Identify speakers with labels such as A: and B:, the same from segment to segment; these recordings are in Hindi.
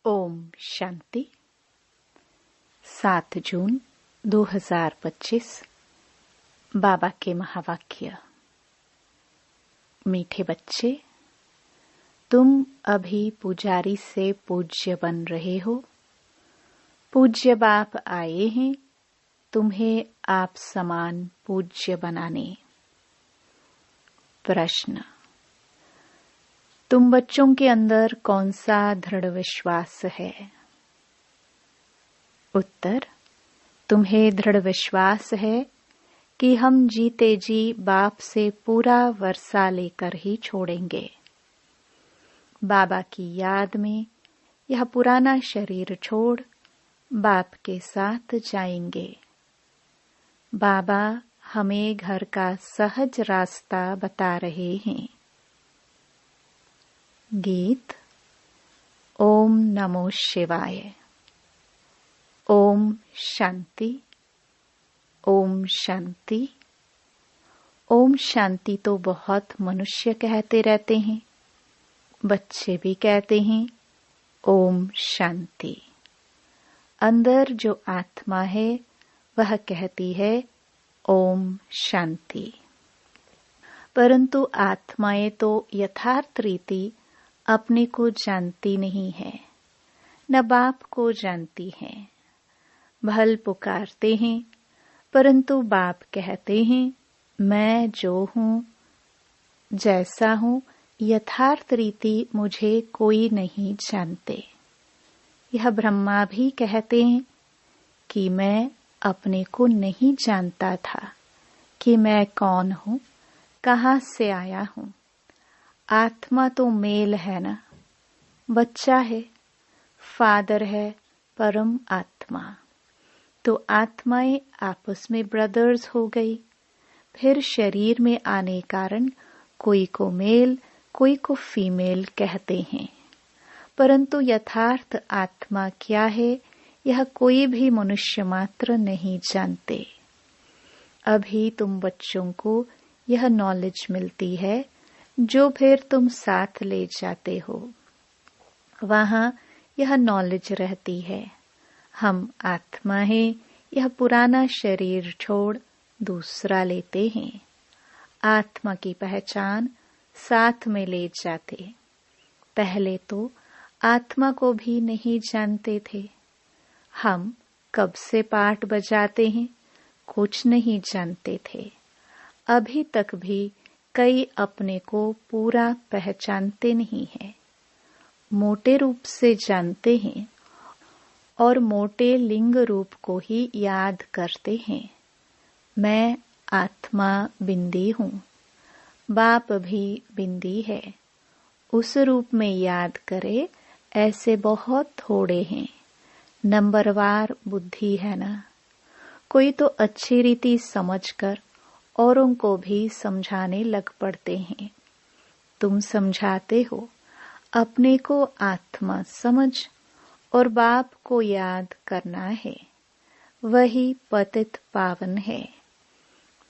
A: ओम शांति। 7 जून 2025। बाबा के महावाक्य। मीठे बच्चे, तुम अभी पुजारी से पूज्य बन रहे हो। पूज्य बाप आए हैं तुम्हें आप समान पूज्य बनाने। प्रश्न, तुम बच्चों के अंदर कौन सा दृढ़ विश्वास है? उत्तर, तुम्हें दृढ़ विश्वास है कि हम जीते जी बाप से पूरा वर्षा लेकर ही छोड़ेंगे। बाबा की याद में यह पुराना शरीर छोड़ बाप के साथ जाएंगे। बाबा हमें घर का सहज रास्ता बता रहे हैं। गीत। ओम नमो शिवाय। ओम शांति। ओम शांति। ओम शांति तो बहुत मनुष्य कहते रहते हैं, बच्चे भी कहते हैं ओम शांति। अंदर जो आत्मा है वह कहती है ओम शांति। परंतु आत्माएं तो यथार्थ रीति अपने को जानती नहीं है, न बाप को जानती हैं। भल पुकारते हैं परंतु बाप कहते हैं मैं जो हूँ, जैसा हूँ, यथार्थ रीति मुझे कोई नहीं जानते। यह ब्रह्मा भी कहते हैं कि मैं अपने को नहीं जानता था कि मैं कौन हूँ, कहाँ से आया हूँ। आत्मा तो मेल है ना, बच्चा है, फादर है परम आत्मा। तो आत्माएं आपस में ब्रदर्स हो गई। फिर शरीर में आने कारण कोई को मेल कोई को फीमेल कहते हैं, परंतु यथार्थ आत्मा क्या है यह कोई भी मनुष्य मात्र नहीं जानते। अभी तुम बच्चों को यह नॉलेज मिलती है जो फिर तुम साथ ले जाते हो। वहां यह नॉलेज रहती है हम आत्मा हैं, यह पुराना शरीर छोड़ दूसरा लेते हैं। आत्मा की पहचान साथ में ले जाते। पहले तो आत्मा को भी नहीं जानते थे। हम कब से पाठ बजाते हैं कुछ नहीं जानते थे। अभी तक भी कई अपने को पूरा पहचानते नहीं हैं। मोटे रूप से जानते हैं और मोटे लिंग रूप को ही याद करते हैं। मैं आत्मा बिंदी हूँ, बाप भी बिंदी है। उस रूप में याद करे ऐसे बहुत थोड़े हैं। नंबरवार बुद्धि है ना। कोई तो अच्छी रीति समझकर औरों को भी समझाने लग पड़ते हैं। तुम समझाते हो, अपने को आत्मा समझ और बाप को याद करना है, वही पतित पावन है।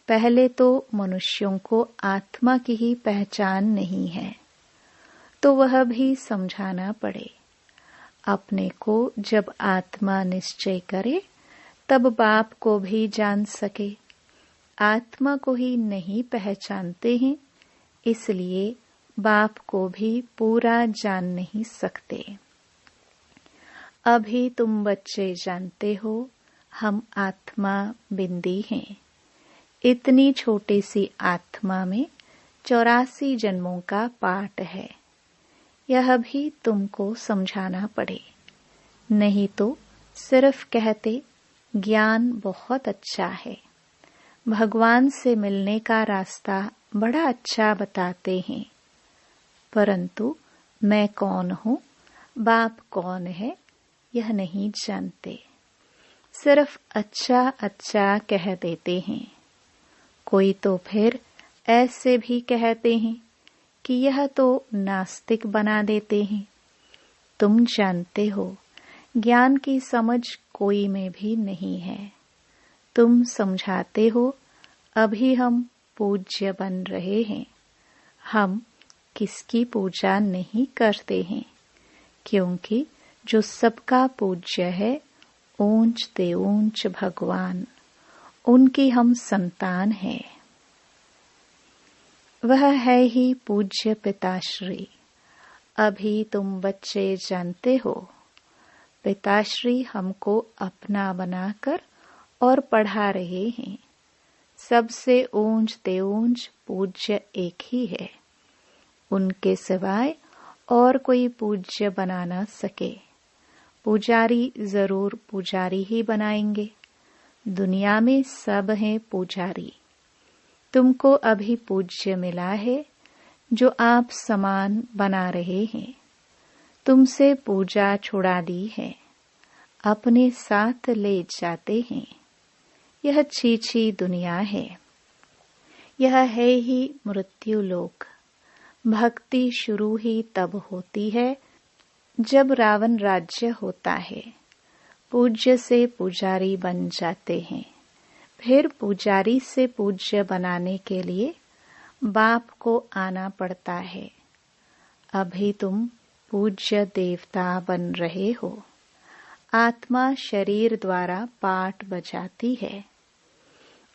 A: पहले तो मनुष्यों को आत्मा की ही पहचान नहीं है, तो वह भी समझाना पड़े। अपने को जब आत्मा निश्चय करे तब बाप को भी जान सके। आत्मा को ही नहीं पहचानते हैं, इसलिए बाप को भी पूरा जान नहीं सकते। अभी तुम बच्चे जानते हो हम आत्मा बिंदी हैं। इतनी छोटी सी आत्मा में 84 जन्मों का पाठ है। यह भी तुमको समझाना पड़े, नहीं तो सिर्फ कहते ज्ञान बहुत अच्छा है, भगवान से मिलने का रास्ता बड़ा अच्छा बताते हैं, परंतु मैं कौन हूँ, बाप कौन है, यह नहीं जानते। सिर्फ अच्छा अच्छा कह देते हैं। कोई तो फिर ऐसे भी कहते हैं कि यह तो नास्तिक बना देते हैं। तुम जानते हो ज्ञान की समझ कोई में भी नहीं है। तुम समझाते हो अभी हम पूज्य बन रहे हैं। हम किसकी पूजा नहीं करते हैं, क्योंकि जो सबका पूज्य है, ऊंच ते ऊंच भगवान, उनकी हम संतान हैं। वह है ही पूज्य पिताश्री। अभी तुम बच्चे जानते हो, पिताश्री हमको अपना बनाकर और पढ़ा रहे हैं। सबसे ऊंच ते ऊंच पूज्य एक ही है, उनके सिवाय और कोई पूज्य बना न सके। पुजारी जरूर पुजारी ही बनाएंगे। दुनिया में सब हैं पुजारी। तुमको अभी पूज्य मिला है, जो आप समान बना रहे हैं। तुमसे पूजा छुड़ा दी है, अपने साथ ले जाते हैं। यह छीछी दुनिया है। यह है ही मृत्यु लोक। भक्ति शुरू ही तब होती है जब रावण राज्य होता है। पूज्य से पुजारी बन जाते हैं। फिर पुजारी से पूज्य बनाने के लिए बाप को आना पड़ता है। अभी तुम पूज्य देवता बन रहे हो। आत्मा शरीर द्वारा पाठ बजाती है।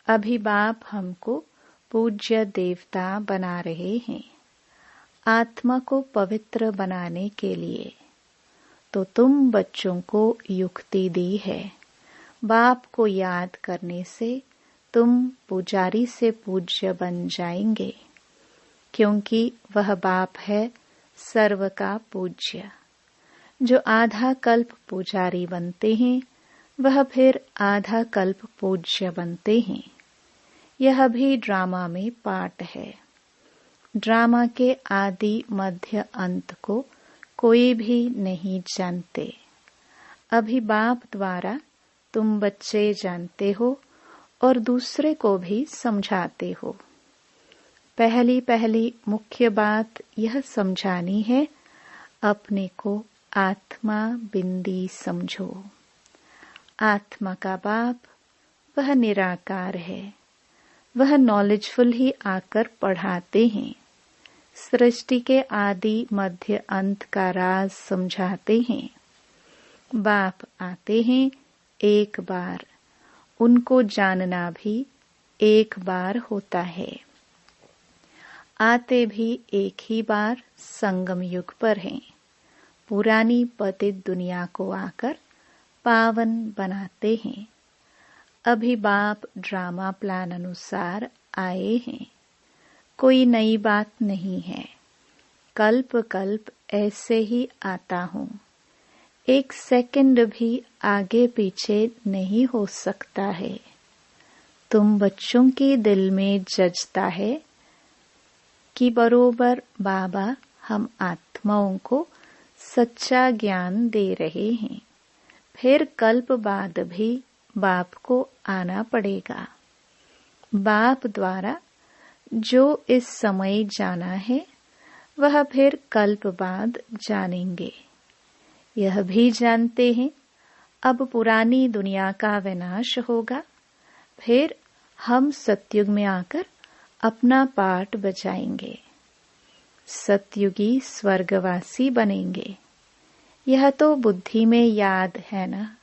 A: अभी बाप हमको पूज्य देवता बना रहे हैं, आत्मा को पवित्र बनाने के लिए। तो तुम बच्चों को युक्ति दी है। बाप को याद करने से तुम पुजारी से पूज्य बन जाएंगे, क्योंकि वह बाप है सर्व का पूज्य। जो आधा कल्प पुजारी बनते हैं, वह फिर आधा कल्प पूज्य बनते हैं। यह भी ड्रामा में पाठ है। ड्रामा के आदि मध्य अंत को कोई भी नहीं जानते। अभी बाप द्वारा तुम बच्चे जानते हो और दूसरे को भी समझाते हो। पहली पहली मुख्य बात यह समझानी है, अपने को आत्मा बिंदी समझो। आत्मा का बाप वह निराकार है। वह नॉलेजफुल ही आकर पढ़ाते हैं। सृष्टि के आदि मध्य अंत का राज समझाते हैं। बाप आते हैं एक बार, उनको जानना भी एक बार होता है। आते भी एक ही बार संगम युग पर हैं। पुरानी पतित दुनिया को आकर पावन बनाते हैं। अभी बाप ड्रामा प्लान अनुसार आए हैं। कोई नई बात नहीं है। कल्प कल्प ऐसे ही आता हूँ। एक सेकंड भी आगे पीछे नहीं हो सकता है। तुम बच्चों के दिल में जजता है कि बरोबर बाबा हम आत्माओं को सच्चा ज्ञान दे रहे हैं। फिर कल्प बाद भी बाप को आना पड़ेगा। बाप द्वारा जो इस समय जाना है, वह फिर कल्प बाद जानेंगे। यह भी जानते हैं अब पुरानी दुनिया का विनाश होगा। फिर हम सतयुग में आकर अपना पाठ बजाएंगे। सतयुगी स्वर्गवासी बनेंगे। यह तो बुद्धि में याद है ना।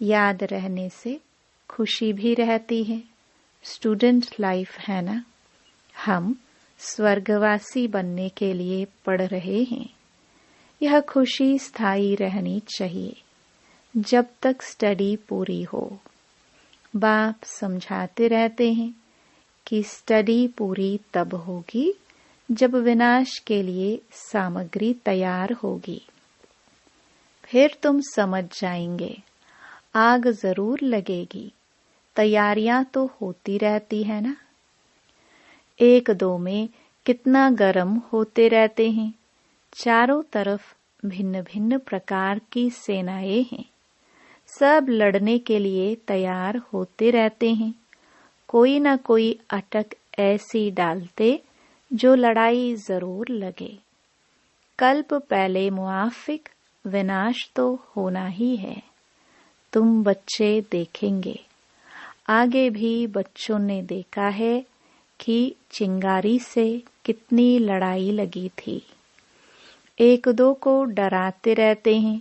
A: याद रहने से खुशी भी रहती है। स्टूडेंट लाइफ है ना। हम स्वर्गवासी बनने के लिए पढ़ रहे हैं। यह खुशी स्थायी रहनी चाहिए जब तक स्टडी पूरी हो। बाप समझाते रहते हैं कि स्टडी पूरी तब होगी जब विनाश के लिए सामग्री तैयार होगी। फिर तुम समझ जाएंगे। आग जरूर लगेगी। तैयारियां तो होती रहती है ना। एक दो में कितना गर्म होते रहते हैं। चारों तरफ भिन्न भिन्न प्रकार की सेनाएं हैं। सब लड़ने के लिए तैयार होते रहते हैं। कोई न कोई अटक ऐसी डालते जो लड़ाई जरूर लगे। कल्प पहले मुआफिक, विनाश तो होना ही है। तुम बच्चे देखेंगे। आगे भी बच्चों ने देखा है कि चिंगारी से कितनी लड़ाई लगी थी। एक दो को डराते रहते हैं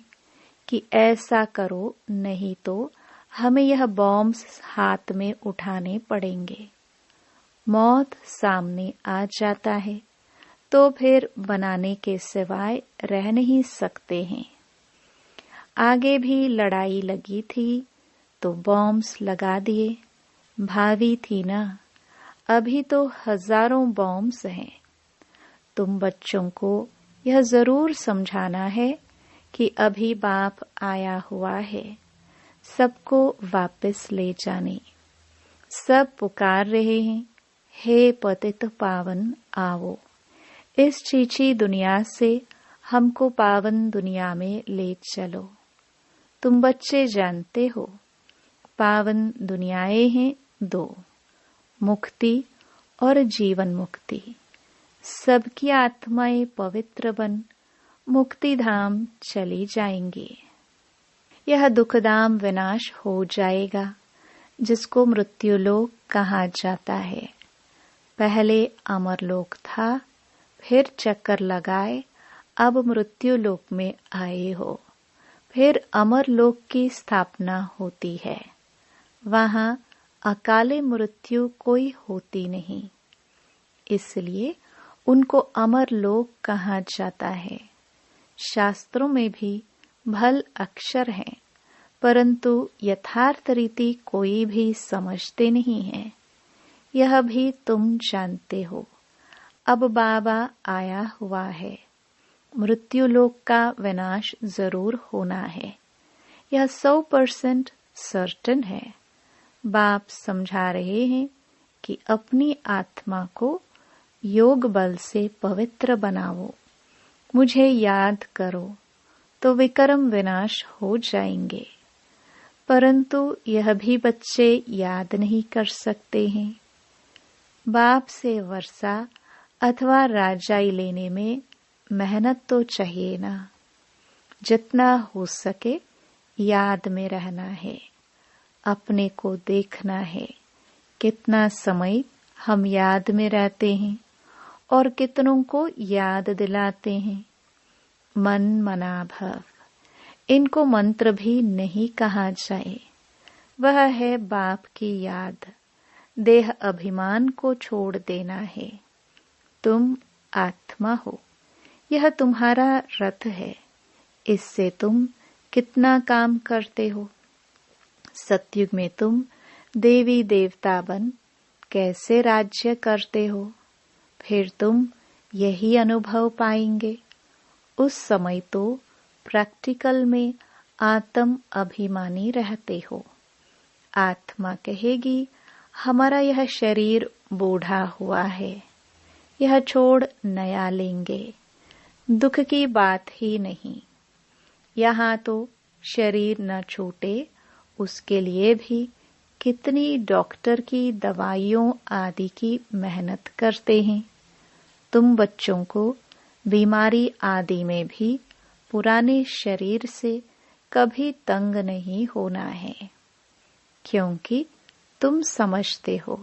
A: कि ऐसा करो, नहीं तो हमें यह बॉम्ब्स हाथ में उठाने पड़ेंगे। मौत सामने आ जाता है तो फिर बनाने के सिवाय रह नहीं सकते हैं। आगे भी लड़ाई लगी थी तो बॉम्ब्स लगा दिए। भावी थी ना, अभी तो हजारों बॉम्ब्स हैं। तुम बच्चों को यह जरूर समझाना है कि अभी बाप आया हुआ है सबको वापस ले जाने। सब पुकार रहे हैं, हे पतित पावन आओ, इस चीची दुनिया से हमको पावन दुनिया में ले चलो। तुम बच्चे जानते हो पावन दुनियाएं हैं दो, मुक्ति और जीवन मुक्ति। सबकी आत्माएं पवित्र बन मुक्ति धाम चली जाएंगी। यह दुखधाम विनाश हो जाएगा जिसको मृत्युलोक कहा जाता है। पहले अमरलोक था, फिर चक्कर लगाए अब मृत्युलोक में आए हो। फिर अमरलोक की स्थापना होती है। वहां अकाले मृत्यु कोई होती नहीं, इसलिए उनको अमरलोक कहा जाता है। शास्त्रों में भी भल अक्षर हैं, परंतु यथार्थ रीति कोई भी समझते नहीं है। यह भी तुम जानते हो। अब बाबा आया हुआ है, मृत्युलोक का विनाश जरूर होना है। यह 100% सर्टेन है। बाप समझा रहे हैं कि अपनी आत्मा को योग बल से पवित्र बनाओ, मुझे याद करो तो विक्रम विनाश हो जाएंगे। परंतु यह भी बच्चे याद नहीं कर सकते हैं। बाप से वर्षा अथवा राजाई लेने में मेहनत तो चाहिए ना। जितना हो सके याद में रहना है, अपने को देखना है कितना समय हम याद में रहते हैं और कितनों को याद दिलाते हैं। मन मना भव, इनको मंत्र भी नहीं कहा जाए। वह है बाप की याद। देह अभिमान को छोड़ देना है। तुम आत्मा हो, यह तुम्हारा रथ है। इससे तुम कितना काम करते हो। सतयुग में तुम देवी देवता बन कैसे राज्य करते हो, फिर तुम यही अनुभव पाएंगे। उस समय तो प्रैक्टिकल में आत्म अभिमानी रहते हो। आत्मा कहेगी हमारा यह शरीर बूढ़ा हुआ है, यह छोड़ नया लेंगे। दुख की बात ही नहीं। यहाँ तो शरीर न छूटे उसके लिए भी कितनी डॉक्टर की दवाइयों आदि की मेहनत करते हैं। तुम बच्चों को बीमारी आदि में भी पुराने शरीर से कभी तंग नहीं होना है, क्योंकि तुम समझते हो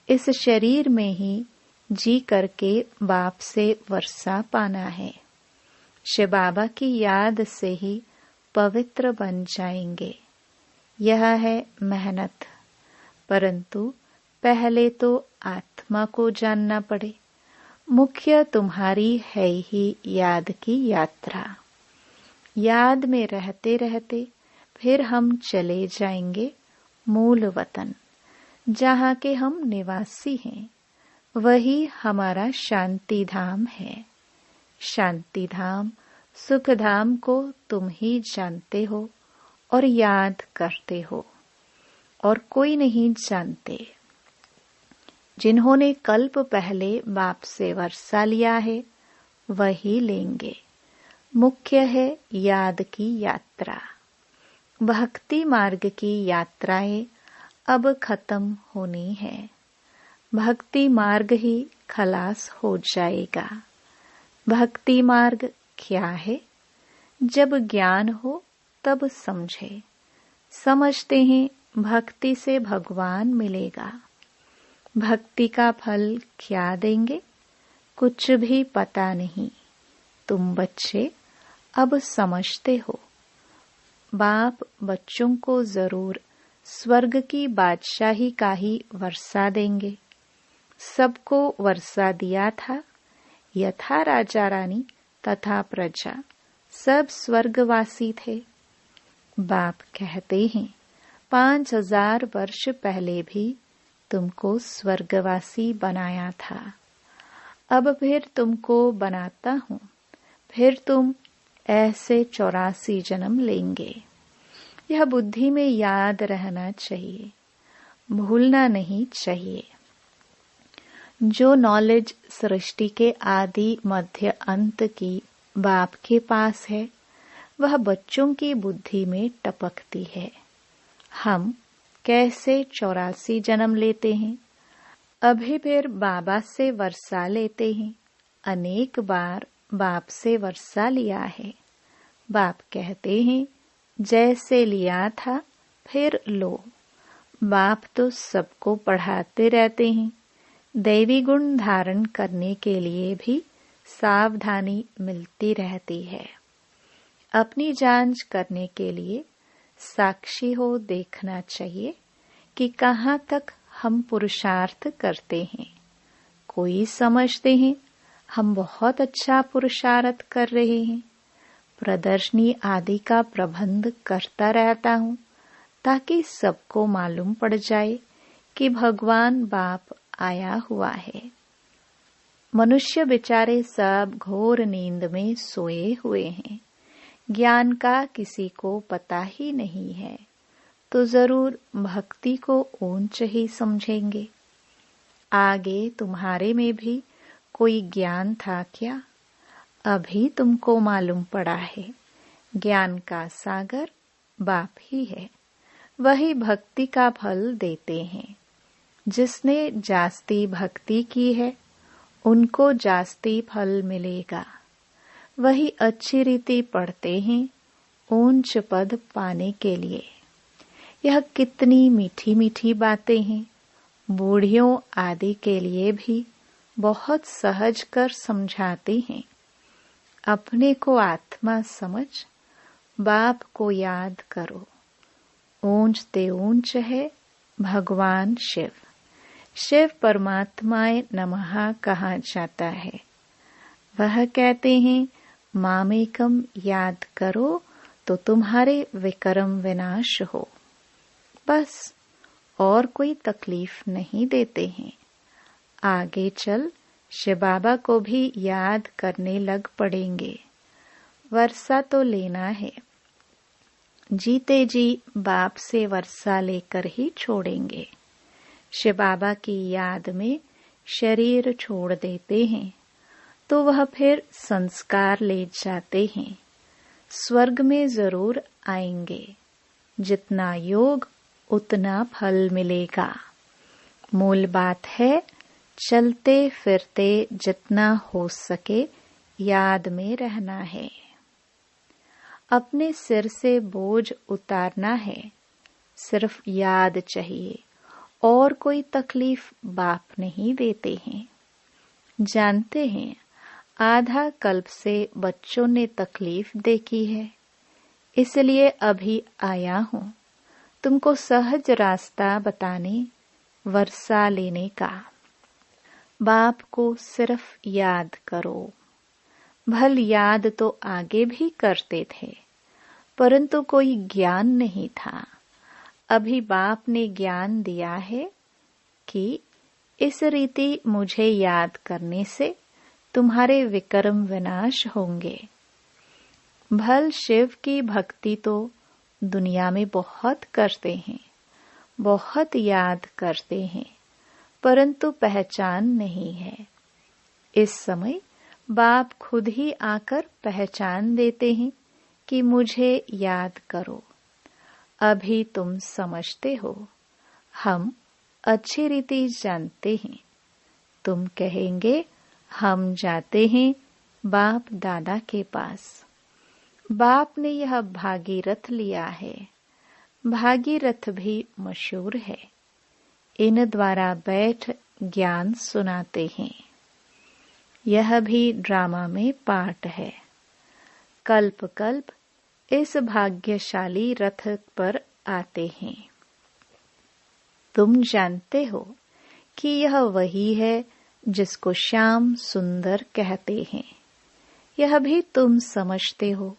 A: इस शरीर में ही जी करके बाप से वर्षा पाना है। शिव बाबा की याद से ही पवित्र बन जाएंगे। यह है मेहनत, परंतु पहले तो आत्मा को जानना पड़े। मुख्य तुम्हारी है ही याद की यात्रा। याद में रहते रहते फिर हम चले जाएंगे मूल वतन, जहाँ के हम निवासी हैं। वही हमारा शांति धाम है। शांति धाम सुख धाम को तुम ही जानते हो और याद करते हो, और कोई नहीं जानते। जिन्होंने कल्प पहले बाप से वर्षा लिया है वही लेंगे। मुख्य है याद की यात्रा। भक्ति मार्ग की यात्राएं अब खत्म होनी है। भक्ति मार्ग ही खलास हो जाएगा। भक्ति मार्ग क्या है? जब ज्ञान हो तब समझे। समझते हैं भक्ति से भगवान मिलेगा। भक्ति का फल क्या देंगे? कुछ भी पता नहीं। तुम बच्चे अब समझते हो। बाप बच्चों को जरूर स्वर्ग की बादशाही का ही वर्षा देंगे। सबको वर्षा दिया था, यथा राजा रानी तथा प्रजा सब स्वर्गवासी थे। बाप कहते हैं 5000 वर्ष पहले भी तुमको स्वर्गवासी बनाया था, अब फिर तुमको बनाता हूँ, फिर तुम ऐसे 84 जन्म लेंगे। यह बुद्धि में याद रहना चाहिए, भूलना नहीं चाहिए। जो नॉलेज सृष्टि के आदि मध्य अंत की बाप के पास है, वह बच्चों की बुद्धि में टपकती है। हम कैसे 84 जन्म लेते हैं, अभी फिर बाबा से वर्षा लेते हैं। अनेक बार बाप से वर्षा लिया है। बाप कहते हैं जैसे लिया था फिर लो। बाप तो सबको पढ़ाते रहते हैं। दैवी गुण धारण करने के लिए भी सावधानी मिलती रहती है। अपनी जांच करने के लिए साक्षी हो देखना चाहिए कि कहाँ तक हम पुरुषार्थ करते हैं। कोई समझते हैं हम बहुत अच्छा पुरुषार्थ कर रहे हैं। प्रदर्शनी आदि का प्रबंध करता रहता हूँ ताकि सबको मालूम पड़ जाए कि भगवान बाप आया हुआ है। मनुष्य बेचारे सब घोर नींद में सोए हुए हैं। ज्ञान का किसी को पता ही नहीं है, तो जरूर भक्ति को ऊंच ही समझेंगे। आगे तुम्हारे में भी कोई ज्ञान था क्या? अभी तुमको मालूम पड़ा है ज्ञान का सागर बाप ही है। वही भक्ति का फल देते हैं। जिसने जास्ती भक्ति की है उनको जास्ती फल मिलेगा। वही अच्छी रीति पढ़ते हैं ऊंच पद पाने के लिए। यह कितनी मीठी मीठी बातें हैं। बूढ़ियों आदि के लिए भी बहुत सहज कर समझाते हैं। अपने को आत्मा समझ बाप को याद करो। ऊंच ते ऊंच है भगवान शिव। शिव परमात्माए नमः कहा जाता है। वह कहते हैं मामेकम याद करो तो तुम्हारे विक्रम विनाश हो। बस और कोई तकलीफ नहीं देते हैं। आगे चल शिव बाबा को भी याद करने लग पड़ेंगे। वर्षा तो लेना है। जीते जी बाप से वर्षा लेकर ही छोड़ेंगे। शिव बाबा की याद में शरीर छोड़ देते हैं तो वह फिर संस्कार ले जाते हैं। स्वर्ग में जरूर आएंगे। जितना योग उतना फल मिलेगा। मूल बात है चलते फिरते जितना हो सके याद में रहना है। अपने सिर से बोझ उतारना है। सिर्फ याद चाहिए और कोई तकलीफ बाप नहीं देते हैं। जानते हैं आधा कल्प से बच्चों ने तकलीफ देखी है, इसलिए अभी आया हूँ तुमको सहज रास्ता बताने, वर्षा लेने का। बाप को सिर्फ याद करो। भल याद तो आगे भी करते थे, परंतु कोई ज्ञान नहीं था। अभी बाप ने ज्ञान दिया है कि इस रीति मुझे याद करने से तुम्हारे विक्रम विनाश होंगे। भल शिव की भक्ति तो दुनिया में बहुत करते हैं, बहुत याद करते हैं, परंतु पहचान नहीं है। इस समय बाप खुद ही आकर पहचान देते हैं कि मुझे याद करो। अभी तुम समझते हो, हम अच्छी रीति जानते हैं। तुम कहेंगे हम जाते हैं बाप दादा के पास। बाप ने यह भागीरथ लिया है। भागीरथ भी मशहूर है। इन द्वारा बैठ ज्ञान सुनाते हैं। यह भी ड्रामा में पार्ट है। कल्प कल्प इस भाग्यशाली रथ पर आते हैं। तुम जानते हो कि यह वही है जिसको श्याम सुंदर कहते हैं। यह भी तुम समझते हो।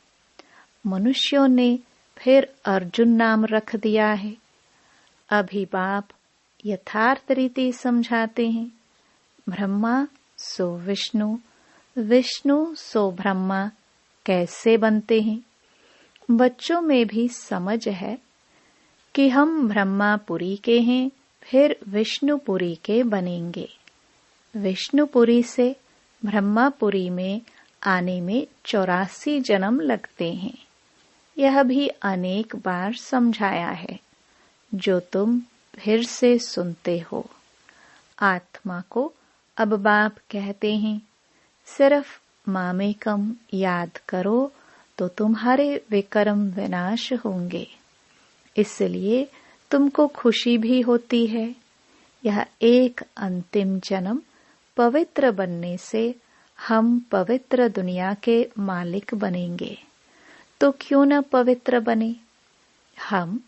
A: मनुष्यों ने फिर अर्जुन नाम रख दिया है। अभी बाप यथार्थ रीति समझाते हैं। ब्रह्मा सो विष्णु, विष्णु सो ब्रह्मा कैसे बनते हैं। बच्चों में भी समझ है कि हम ब्रह्मापुरी के हैं, फिर विष्णुपुरी के बनेंगे। विष्णुपुरी से ब्रह्मापुरी में आने में 84 जन्म लगते हैं। यह भी अनेक बार समझाया है, जो तुम फिर से सुनते हो। आत्मा को अब बाप कहते हैं, सिर्फ मामेकम याद करो तो तुम्हारे विकर्म विनाश होंगे। इसलिए तुमको खुशी भी होती है। यह एक अंतिम जन्म पवित्र बनने से हम पवित्र दुनिया के मालिक बनेंगे। तो क्यों न पवित्र बने। हम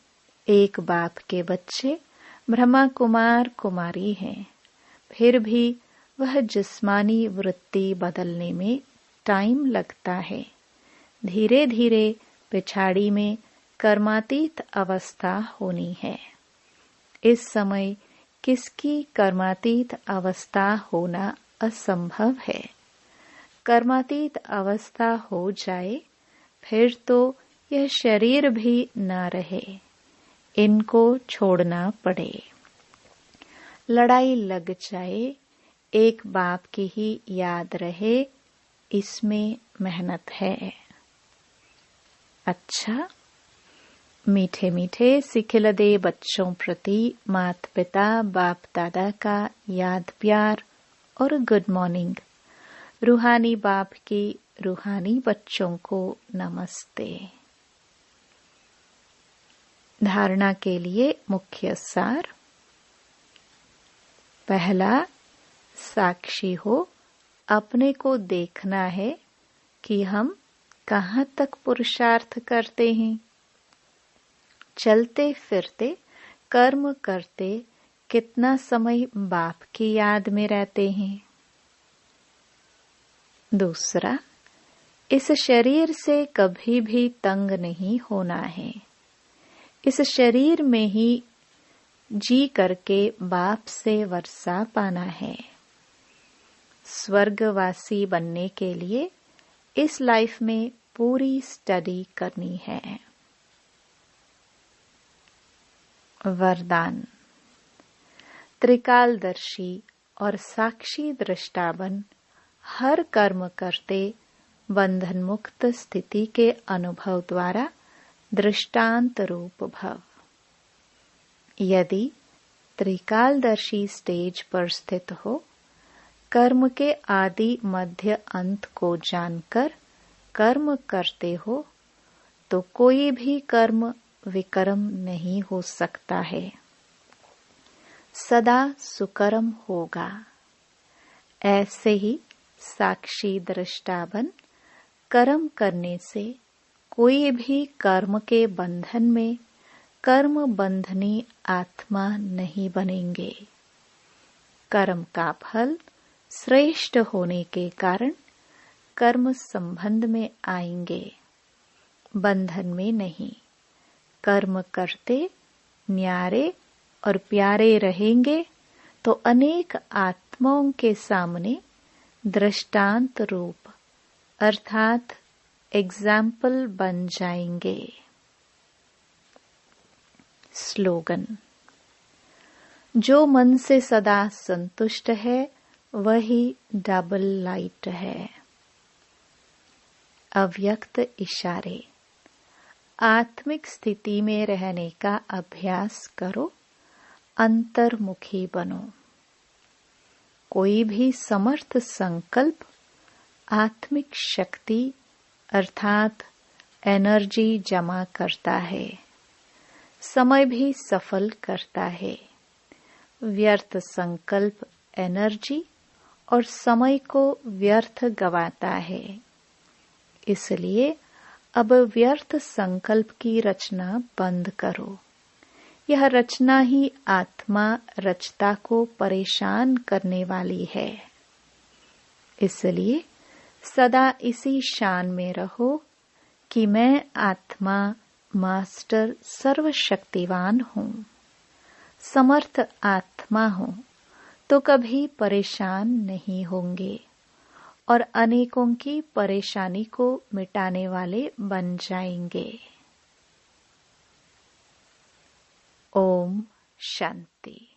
A: एक बाप के बच्चे ब्रह्मा कुमार कुमारी हैं। फिर भी वह जिस्मानी वृत्ति बदलने में टाइम लगता है। धीरे धीरे पिछाड़ी में कर्मातीत अवस्था होनी है। इस समय किसकी कर्मातीत अवस्था होना असंभव है। कर्मातीत अवस्था हो जाए फिर तो यह शरीर भी न रहे, इनको छोड़ना पड़े। लड़ाई लग जाए, एक बाप की ही याद रहे, इसमें मेहनत है। अच्छा, मीठे मीठे सिखिलदे बच्चों प्रति माता पिता बाप दादा का याद प्यार और गुड मॉर्निंग। रूहानी बाप की रूहानी बच्चों को नमस्ते। धारणा के लिए मुख्य सार। पहला, साक्षी हो, अपने को देखना है कि हम कहाँ तक पुरुषार्थ करते हैं। चलते फिरते कर्म करते कितना समय बाप की याद में रहते हैं। दूसरा, इस शरीर से कभी भी तंग नहीं होना है। इस शरीर में ही जी करके बाप से वर्षा पाना है। स्वर्गवासी बनने के लिए इस लाइफ में पूरी स्टडी करनी है। वरदान। त्रिकालदर्शी और साक्षी दृष्टा बन हर कर्म करते बंधन मुक्त स्थिति के अनुभव द्वारा दृष्टांत रूप भव। यदि त्रिकालदर्शी स्टेज पर स्थित हो, कर्म के आदि मध्य अंत को जानकर कर्म करते हो, तो कोई भी कर्म विकर्म नहीं हो सकता है, सदा सुकर्म होगा। ऐसे ही साक्षी दृष्टा बन कर्म करने से कोई भी कर्म के बंधन में कर्म बंधनी आत्मा नहीं बनेंगे। कर्म का फल श्रेष्ठ होने के कारण कर्म संबंध में आएंगे, बंधन में नहीं। कर्म करते न्यारे और प्यारे रहेंगे तो अनेक आत्माओं के सामने दृष्टांत रूप अर्थात एग्जाम्पल बन जाएंगे। स्लोगन। जो मन से सदा संतुष्ट है वही डबल लाइट है। अव्यक्त इशारे। आत्मिक स्थिति में रहने का अभ्यास करो, अंतर्मुखी बनो। कोई भी समर्थ संकल्प आत्मिक शक्ति अर्थात एनर्जी जमा करता है, समय भी सफल करता है। व्यर्थ संकल्प एनर्जी और समय को व्यर्थ गवाता है। इसलिए अब व्यर्थ संकल्प की रचना बंद करो। यह रचना ही आत्मा रचता को परेशान करने वाली है। इसलिए सदा इसी शान में रहो कि मैं आत्मा मास्टर सर्वशक्तिवान हूँ, समर्थ आत्मा हूँ, तो कभी परेशान नहीं होंगे और अनेकों की परेशानी को मिटाने वाले बन जाएंगे। ओम शांति।